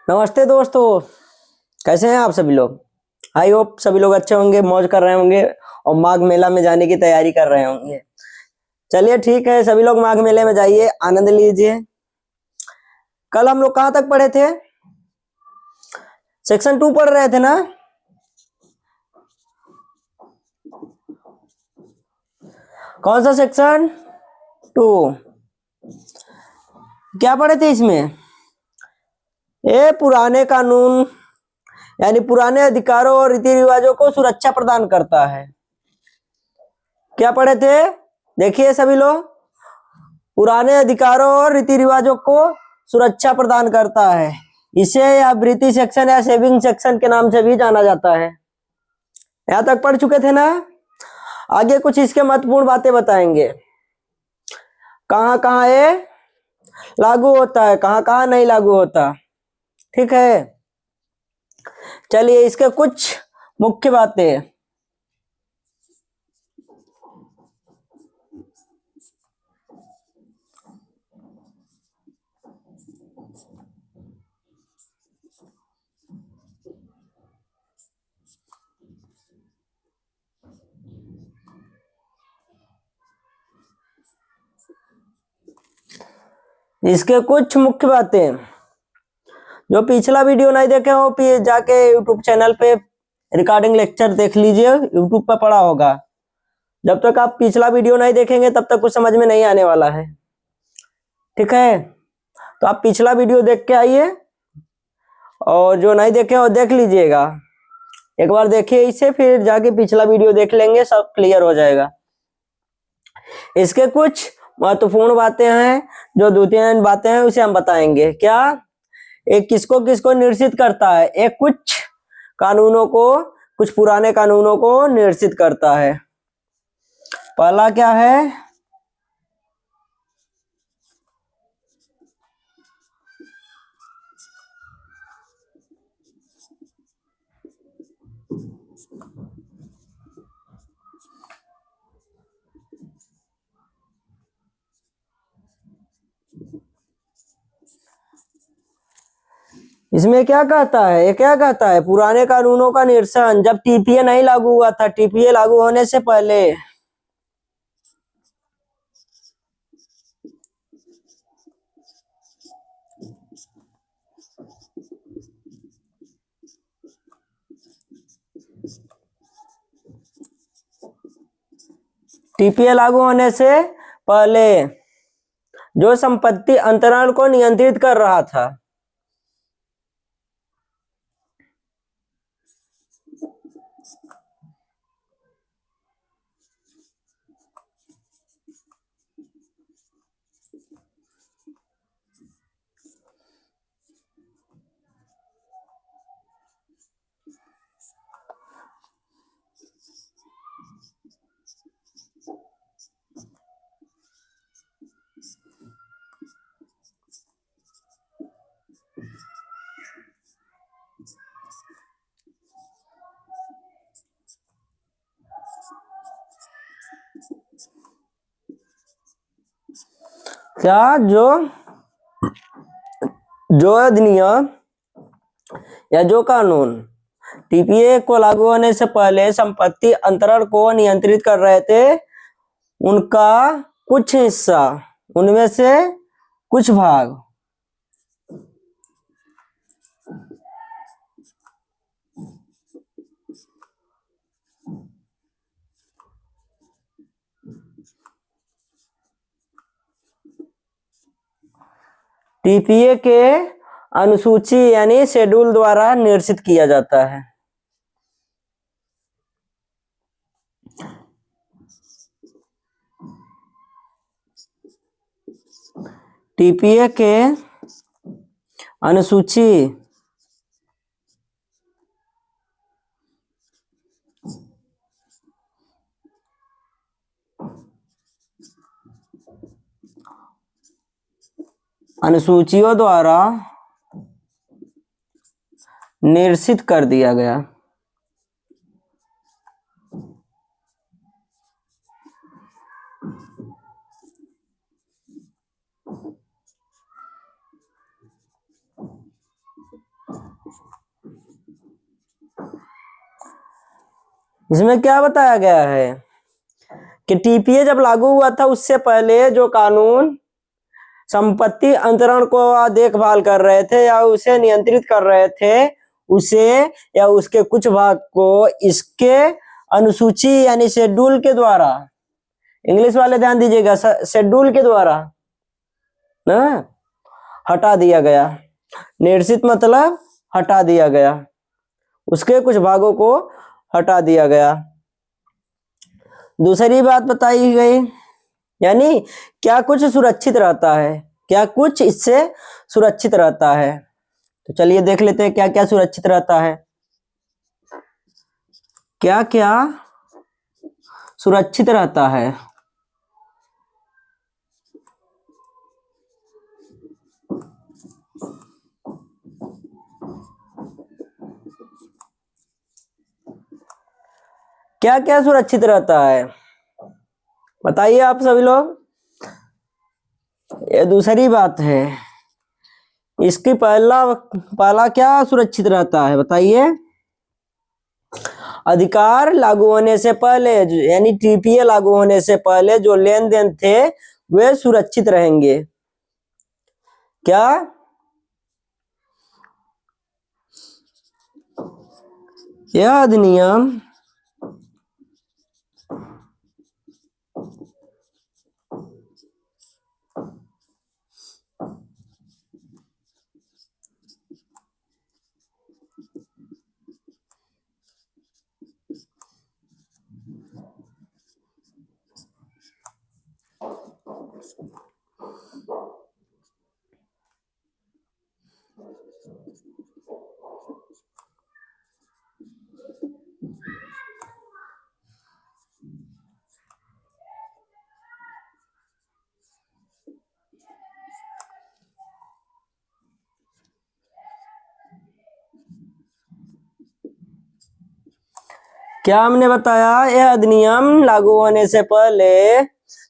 नमस्ते दोस्तों, कैसे हैं आप सभी लोग। आई होप सभी लोग अच्छे होंगे, मौज कर रहे होंगे और माघ मेला में जाने की तैयारी कर रहे होंगे। चलिए ठीक है, सभी लोग माघ मेले में जाइए, आनंद लीजिए। कल हम लोग कहाँ तक पढ़े थे? सेक्शन 2 पढ़ रहे थे ना। कौन सा सेक्शन 2? क्या पढ़े थे इसमें? ये पुराने कानून यानी पुराने अधिकारों और रीति रिवाजों को सुरक्षा प्रदान करता है। क्या पढ़े थे? देखिए सभी लोग, पुराने अधिकारों और रीति रिवाजों को सुरक्षा प्रदान करता है। इसे या वृत्ति सेक्शन या सेविंग सेक्शन के नाम से भी जाना जाता है। यहां तक पढ़ चुके थे ना। आगे कुछ इसके महत्वपूर्ण बातें बताएंगे। कहां कहां ये लागू होता है, कहां कहां नहीं लागू होता। ठीक है, चलिए इसके कुछ मुख्य बातें। इसके कुछ मुख्य बातें, जो पिछला वीडियो नहीं देखे हो जाके यूट्यूब चैनल पे रिकॉर्डिंग लेक्चर देख लीजिए, यूट्यूब पे पड़ा होगा। जब तक आप पिछला वीडियो नहीं देखेंगे तब तक कुछ समझ में नहीं आने वाला है। ठीक है, तो आप पिछला वीडियो देख के आइए और जो नहीं देखे हो देख लीजिएगा। एक बार देखिए इसे, फिर जाके पिछला वीडियो देख लेंगे, सब क्लियर हो जाएगा। इसके कुछ महत्वपूर्ण बातें हैं, जो 2-3 बातें हैं उसे हम बताएंगे। क्या एक किसको किसको निश्चित करता है? एक कुछ कानूनों को, कुछ पुराने कानूनों को निश्चित करता है। पहला क्या है? इसमें क्या कहता है? ये क्या कहता है? पुराने कानूनों का निरसन, जब टीपीए नहीं लागू हुआ था, टीपीए लागू होने से पहले। टीपीए लागू होने से पहले जो संपत्ति अंतरण को नियंत्रित कर रहा था, क्या जो जो अधिनियम या जो कानून टीपीए को लागू होने से पहले संपत्ति अंतरण को नियंत्रित कर रहे थे, उनका कुछ हिस्सा, उनमें से कुछ भाग टीपीए के अनुसूची यानी शेड्यूल द्वारा निर्देशित किया जाता है। टीपीए के अनुसूची अनुसूचियों द्वारा निर्देशित कर दिया गया। इसमें क्या बताया गया है कि टीपीए जब लागू हुआ था उससे पहले जो कानून संपत्ति अंतरण को देखभाल कर रहे थे या उसे नियंत्रित कर रहे थे, उसे या उसके कुछ भाग को इसके अनुसूची यानी शेड्यूल के द्वारा, इंग्लिश वाले ध्यान दीजिएगा, शेड्यूल के द्वारा ना हटा दिया गया। निर्देशित मतलब हटा दिया गया, उसके कुछ भागों को हटा दिया गया। दूसरी बात बताई गई, यानी क्या कुछ सुरक्षित रहता है, क्या कुछ इससे सुरक्षित रहता है। तो चलिए देख लेते हैं क्या क्या सुरक्षित रहता है, क्या क्या सुरक्षित रहता है। क्या क्या सुरक्षित रहता है बताइए आप सभी लोग। ये दूसरी बात है, इसकी पहला क्या सुरक्षित रहता है बताइए। अधिकार लागू होने से पहले यानी टीपीए लागू होने से पहले जो लेन देन थे वे सुरक्षित रहेंगे। क्या? यह अधिनियम क्या हमने बताया, यह अधिनियम लागू होने से पहले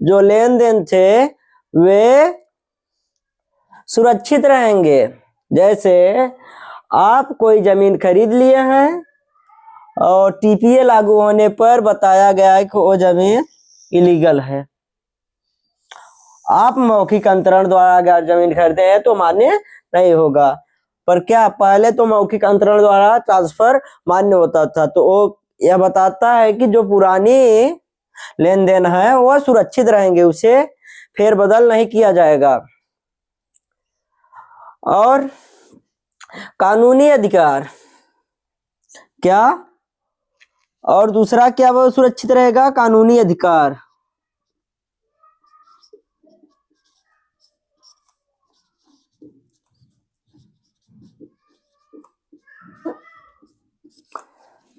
जो लेन देन थे वे सुरक्षित रहेंगे। जैसे आप कोई जमीन खरीद लिए हैं और टीपीए लागू होने पर बताया गया है कि वो जमीन इलीगल है, आप मौखिक अंतरण द्वारा अगर जमीन खरीदे हैं तो मान्य नहीं होगा। पर क्या पहले तो मौखिक अंतरण द्वारा ट्रांसफर मान्य होता था, तो वो यह बताता है कि जो पुरानी लेन देन है वह सुरक्षित रहेंगे, उसे फेरबदल नहीं किया जाएगा। और कानूनी अधिकार, क्या और दूसरा क्या वो सुरक्षित रहेगा, कानूनी अधिकार।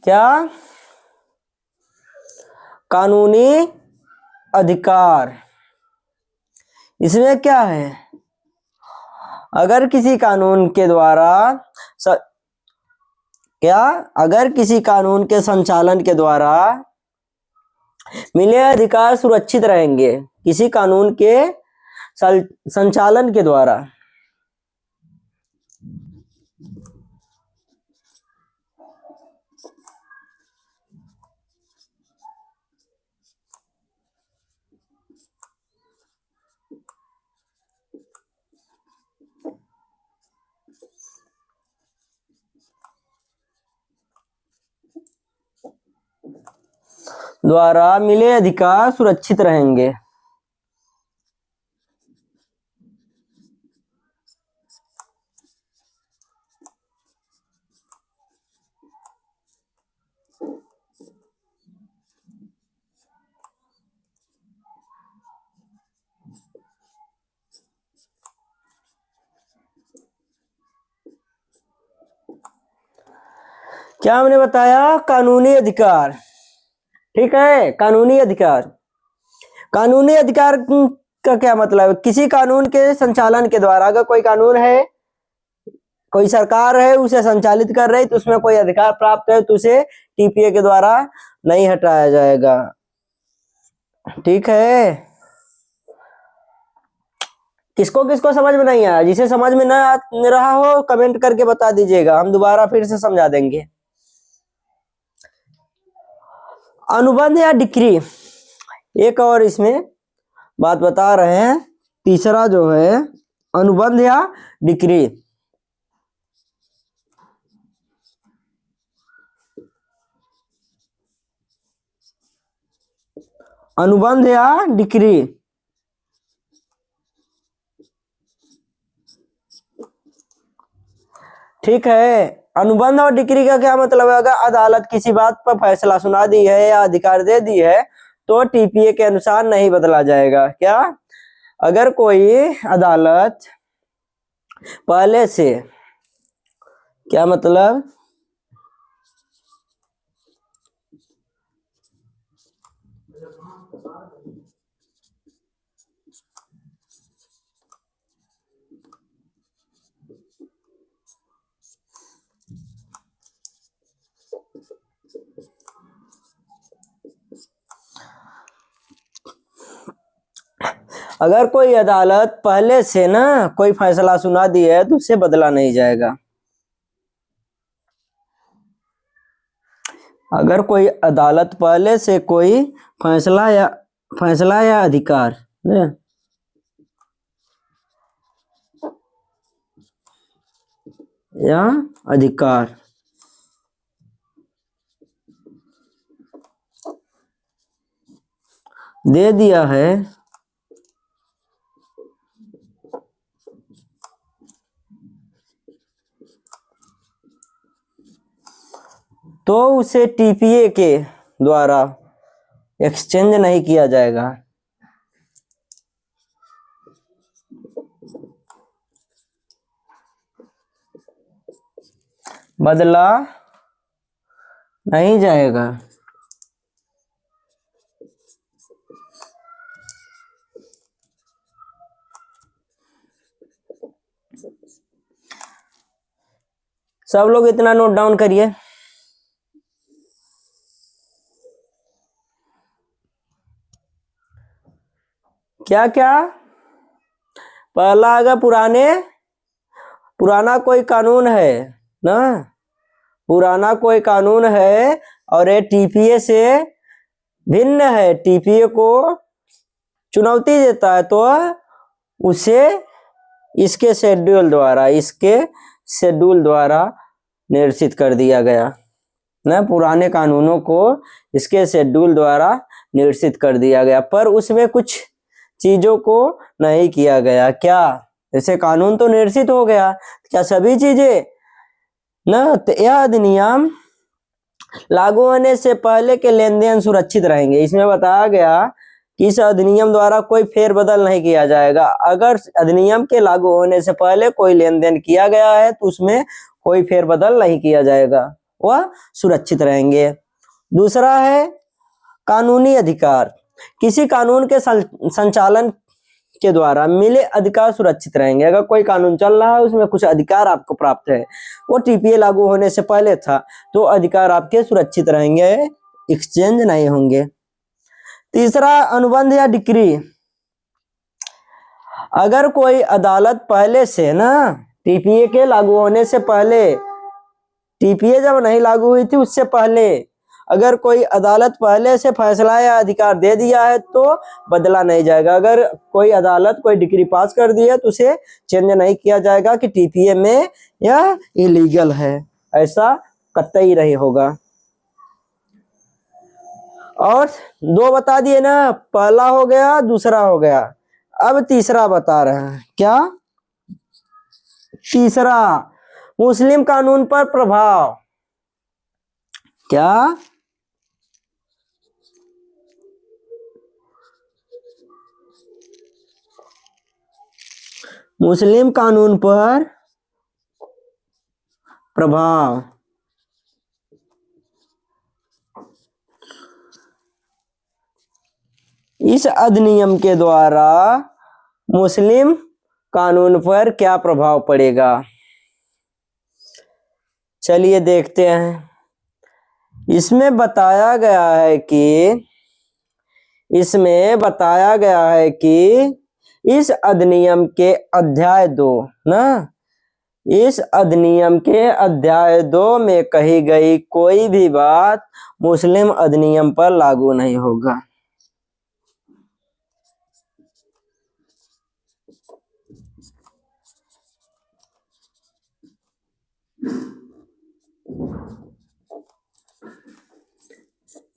क्या? कानूनी अधिकार, इसमें क्या है, अगर किसी कानून के द्वारा अगर किसी कानून के संचालन के द्वारा मिले अधिकार सुरक्षित रहेंगे, किसी कानून के संचालन के द्वारा मिले अधिकार सुरक्षित रहेंगे। क्या हमने बताया, कानूनी अधिकार, ठीक है। कानूनी अधिकार, कानूनी अधिकार का क्या मतलब है, किसी कानून के संचालन के द्वारा, अगर कोई कानून है, कोई सरकार है उसे संचालित कर रही तो उसमें कोई अधिकार प्राप्त है तो उसे टीपीए के द्वारा नहीं हटाया जाएगा, ठीक है। किसको किसको समझ में नहीं आया, जिसे समझ में ना रहा हो कमेंट करके बता दीजिएगा, हम दोबारा फिर से समझा देंगे। अनुबंध या डिक्री, एक और इसमें बात बता रहे हैं। तीसरा जो है अनुबंध या डिक्री। अनुबंध या डिक्री। ठीक है, अनुबंध और डिक्री का क्या मतलब है? अगर अदालत किसी बात पर फैसला सुना दी है या अधिकार दे दी है तो टीपीए के अनुसार नहीं बदला जाएगा। क्या? अगर कोई अदालत पहले से, क्या मतलब? अगर कोई अदालत पहले से ना कोई फैसला सुना दी है तो उससे बदला नहीं जाएगा। अगर कोई अदालत पहले से कोई फैसला या अधिकार ने या अधिकार दे दिया है तो उसे टीपीए के द्वारा एक्सचेंज नहीं किया जाएगा। बदला नहीं जाएगा। सब लोग इतना नोट डाउन करिए। क्या क्या? पहला, अगर पुराना कोई कानून है ना, पुराना कोई कानून है और ये टीपीए से भिन्न है, टीपीए को चुनौती देता है, तो उसे इसके शेड्यूल द्वारा निर्देशित कर दिया गया ना। पुराने कानूनों को इसके शेड्यूल द्वारा निर्देशित कर दिया गया, पर उसमें कुछ चीजों को नहीं किया गया। क्या? जैसे कानून तो निर्देशित हो गया, क्या सभी चीजें ना? तो यह अधिनियम लागू होने से पहले के लेन देन सुरक्षित रहेंगे। इसमें बताया गया कि इस अधिनियम द्वारा कोई फेरबदल नहीं किया जाएगा। अगर अधिनियम के लागू होने से पहले कोई लेन देन किया गया है तो उसमें कोई फेरबदल नहीं किया जाएगा, वह सुरक्षित रहेंगे। दूसरा है कानूनी अधिकार। किसी कानून के संचालन के द्वारा मिले अधिकार सुरक्षित रहेंगे। अगर कोई कानून चल रहा है उसमें कुछ अधिकार आपको प्राप्त है, वो टीपीए लागू होने से पहले था, तो अधिकार आपके सुरक्षित रहेंगे, एक्सचेंज नहीं होंगे। तीसरा, अनुबंध या डिक्री। अगर कोई अदालत पहले से ना टीपीए के लागू होने से पहले, टीपीए जब नहीं लागू हुई थी उससे पहले अगर कोई अदालत पहले से फैसला या अधिकार दे दिया है तो बदला नहीं जाएगा। अगर कोई अदालत कोई डिग्री पास कर दी है तो उसे चेंज नहीं किया जाएगा कि टीपीए में यह इलीगल है, ऐसा कतई नहीं होगा। और दो बता दिए ना, पहला हो गया, दूसरा हो गया। अब तीसरा बता रहे हैं। क्या? तीसरा, मुस्लिम कानून पर प्रभाव। क्या? मुस्लिम कानून पर प्रभाव। इस अधिनियम के द्वारा मुस्लिम कानून पर क्या प्रभाव पड़ेगा? चलिए देखते हैं। इसमें बताया गया है कि इस अधिनियम के अध्याय 2 ना, इस अधिनियम के अध्याय 2 में कही गई कोई भी बात मुस्लिम अधिनियम पर लागू नहीं होगा।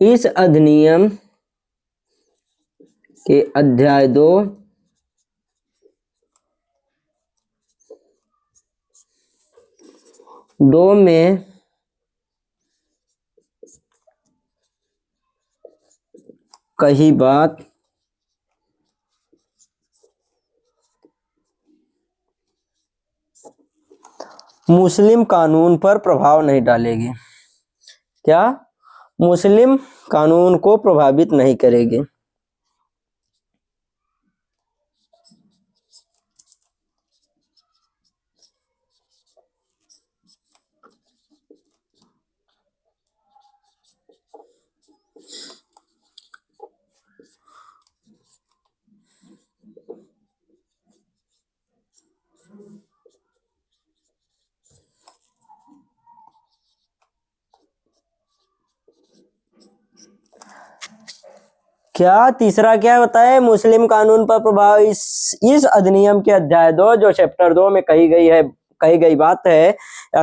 इस अधिनियम के अध्याय 2 में कही बात मुस्लिम कानून पर प्रभाव नहीं डालेगी। क्या? मुस्लिम कानून को प्रभावित नहीं करेगी। क्या तीसरा क्या बताया? मुस्लिम कानून पर प्रभाव इस अधिनियम के अध्याय 2 जो चैप्टर 2 में कही गई बात है या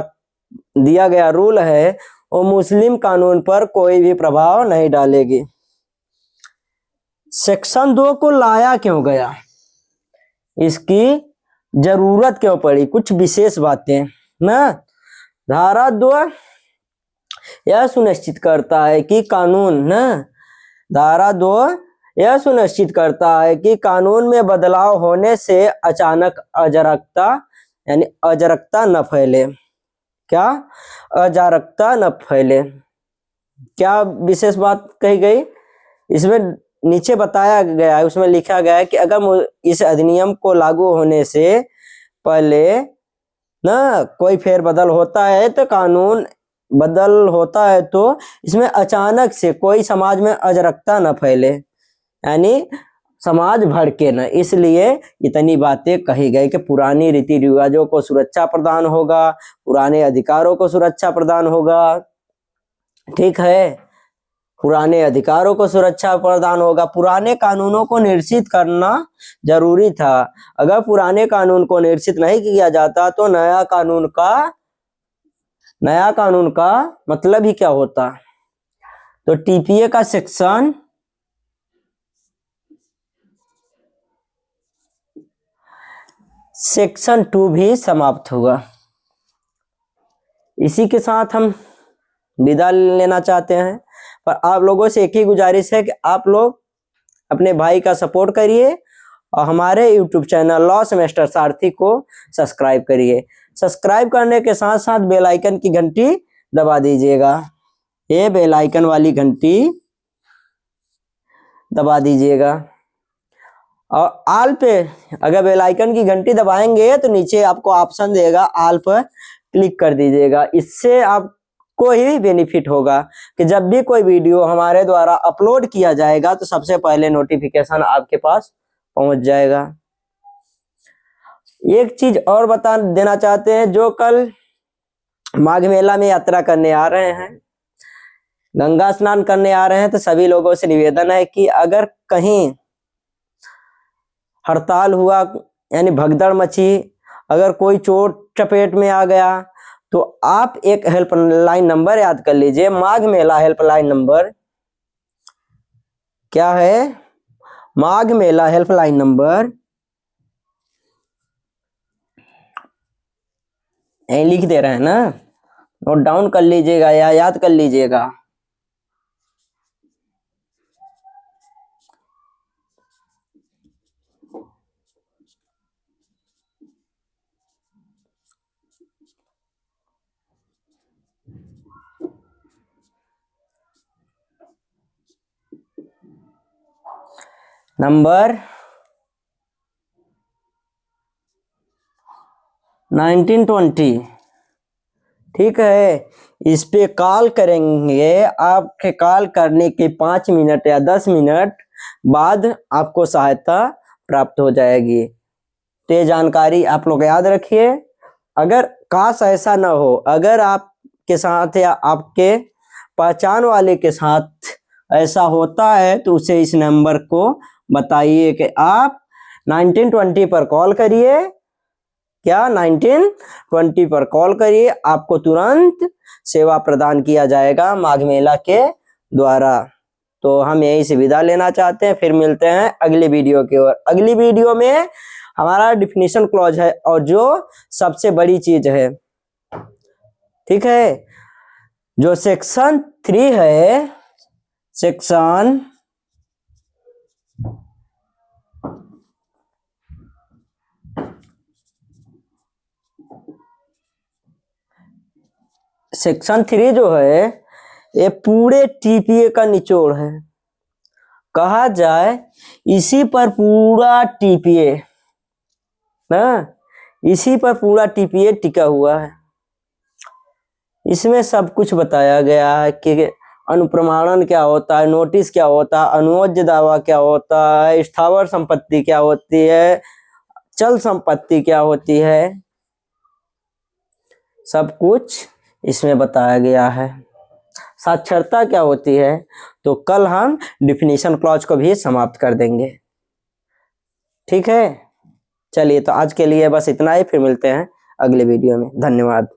दिया गया रूल है वो मुस्लिम कानून पर कोई भी प्रभाव नहीं डालेगी। सेक्शन 2 को लाया क्यों गया? इसकी जरूरत क्यों पड़ी? कुछ विशेष बातें ना। धारा 2 यह सुनिश्चित करता है कि कानून ना धारा 2 यह सुनिश्चित करता है कि कानून में बदलाव होने से अचानक अराजकता यानी अराजकता न फैले। क्या? अराजकता न फैले। क्या विशेष बात कही गई? इसमें नीचे बताया गया है, उसमें लिखा गया है कि अगर इस अधिनियम को लागू होने से पहले ना कोई फेरबदल होता है तो कानून बदल होता है तो इसमें अचानक से कोई समाज में अराजकता न फैले यानी समाज भड़के न, इसलिए इतनी बातें कही गई कि पुरानी रीति रिवाजों को सुरक्षा प्रदान होगा, पुराने अधिकारों को सुरक्षा प्रदान होगा। ठीक है, पुराने अधिकारों को सुरक्षा प्रदान होगा। पुराने कानूनों को निश्चित करना जरूरी था। अगर पुराने कानून को निश्चित नहीं किया जाता तो नया कानून का मतलब ही क्या होता? तो टीपीए का सेक्शन 2 भी समाप्त होगा। इसी के साथ हम विदा लेना चाहते हैं, पर आप लोगों से एक ही गुजारिश है कि आप लोग अपने भाई का सपोर्ट करिए और हमारे YouTube चैनल लॉ सेमेस्टर सारथी को सब्सक्राइब करिए। सब्सक्राइब करने के साथ साथ बेल आइकन की घंटी दबा दीजिएगा। ये बेल आइकन वाली घंटी दबा दीजिएगा और आल पे अगर बेल आइकन की घंटी दबाएंगे तो नीचे आपको ऑप्शन देगा, आल पर क्लिक कर दीजिएगा। इससे आपको ही बेनिफिट होगा कि जब भी कोई वीडियो हमारे द्वारा अपलोड किया जाएगा तो सबसे पहले नोटिफिकेशन आपके पास पहुंच जाएगा। एक चीज और बता देना चाहते हैं, जो कल माघ मेला में यात्रा करने आ रहे हैं, गंगा स्नान करने आ रहे हैं, तो सभी लोगों से निवेदन है कि अगर कहीं हड़ताल हुआ यानी भगदड़ मची, अगर कोई चोट चपेट में आ गया तो आप एक हेल्पलाइन नंबर याद कर लीजिए। माघ मेला हेल्पलाइन नंबर क्या है? माघ मेला हेल्पलाइन नंबर यहीं लिख दे रहे हैं ना, नोट डाउन कर लीजिएगा या याद कर लीजिएगा। नंबर 1920। ठीक है, इस पे कॉल करेंगे। आपके कॉल करने के 5 मिनट या 10 मिनट बाद आपको सहायता प्राप्त हो जाएगी। तो ये जानकारी आप लोग याद रखिए। अगर काश ऐसा ना हो, अगर आपके साथ या आपके पहचान वाले के साथ ऐसा होता है तो उसे इस नंबर को बताइए कि आप 1920 पर कॉल करिए। क्या 1920 पर कॉल करिए, आपको तुरंत सेवा प्रदान किया जाएगा माघ मेला के द्वारा। तो हम यहीं से विदा लेना चाहते हैं, फिर मिलते हैं अगली वीडियो की ओर। अगली वीडियो में हमारा डिफिनीशन क्लॉज है और जो सबसे बड़ी चीज है, ठीक है, जो सेक्शन 3 है, सेक्शन सेक्शन 3 जो है ये पूरे टीपीए का निचोड़ है। कहा जाए इसी पर पूरा टीपीए ना, इसी पर पूरा टीपीए टिका हुआ है। इसमें सब कुछ बताया गया है कि अनुप्रमाणन क्या होता है, नोटिस क्या होता है, अनुयोज्य दावा क्या होता है, स्थावर संपत्ति क्या होती है, चल संपत्ति क्या होती है, सब कुछ इसमें बताया गया है। साक्षरता क्या होती है, तो कल हम डिफिनीशन क्लॉज को भी समाप्त कर देंगे। ठीक है, चलिए तो आज के लिए बस इतना ही, फिर मिलते हैं अगले वीडियो में। धन्यवाद।